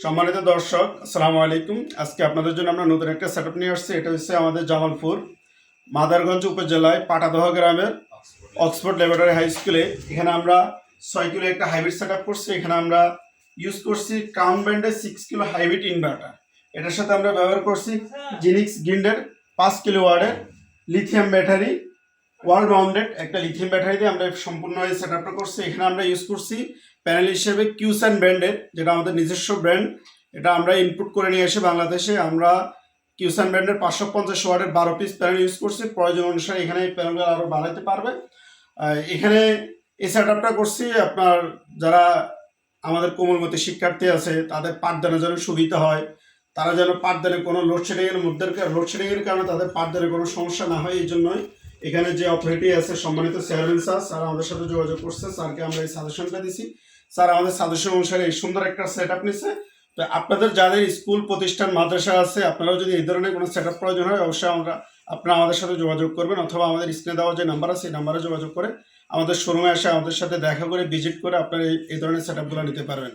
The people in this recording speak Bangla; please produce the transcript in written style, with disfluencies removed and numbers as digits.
সম্মানিত দর্শক, আসসালামু আলাইকুম। আজকে আপনাদের জন্য আমরা নতুন একটা সেটআপ নিয়ে আসছি। এটা হচ্ছে আমাদের জামালপুর মাদারগঞ্জ উপজেলায় পাটাদহ গ্রামের অক্সফোর্ড ল্যাবরেটরি হাই স্কুলে। এখানে আমরা 6 কিলো একটা হাইব্রিড সেটআপ করছি। এখানে আমরা ইউজ করছি ক্রাউন ব্র্যান্ডের 6 কিলো হাইব্রিড ইনভার্টার। এটার সাথে আমরা ব্যবহার করছি জিনিক্স গিন্ডের 5 কিলো ওয়াটের লিথিয়াম ব্যাটারি, ওয়াল মাউন্টেড একটা লিথিয়াম ব্যাটারি দিয়ে আমরা সম্পূর্ণ এই সেটআপটা করছি। এখানে আমরা ইউজ করছি প্যানেল হিসেবে কিউসান ব্র্যান্ডের, যেটা আমাদের নিজস্ব ব্র্যান্ড। এটা আমরা ইনপুট করে নিয়ে এসে বাংলাদেশে আমরা কিউসান ব্র্যান্ডের 550 ওয়াটের 12 পিস প্যানেল ইউজ করছি। প্রয়োজন অনুসারে এখানে এই প্যানেলগুলো আরও বাড়াতে পারবে। এখানে এই সেটআপটা করছি আপনার যারা আমাদের কোমলমতি শিক্ষার্থী আছে তাদের পাঠদানের জন্য সুবিধা হয়, তারা যেন পাঠদানে কোনো লোডশেডিংয়ের কারণে তাদের পাঠদানে কোনো সমস্যা না হয়, এই জন্যই এখানে যে অথরিটি আছে সম্মানিত চেয়ারম্যান স্যার আমাদের সাথে যোগাযোগ করছে। স্যারকে আমরা এই সাজেশনটা দিছি। স্যার আমাদের সাজেশন অনুসারে এই সুন্দর একটা সেটআপ নিচ্ছে। তো আপনাদের যাদের স্কুল প্রতিষ্ঠান মাদ্রাসা আছে, আপনারাও যদি এই ধরনের কোনো সেটআপ প্রয়োজন হয় অবশ্যই আপনারা আমাদের সাথে যোগাযোগ করবেন, অথবা আমাদের স্ক্রিনে দেওয়া যে নাম্বার আছে এই নাম্বারে যোগাযোগ করে আমাদের শোরুমে এসে আমাদের সাথে দেখা করে ভিজিট করে আপনারা এই ধরনের সেটআপগুলো নিতে পারবেন।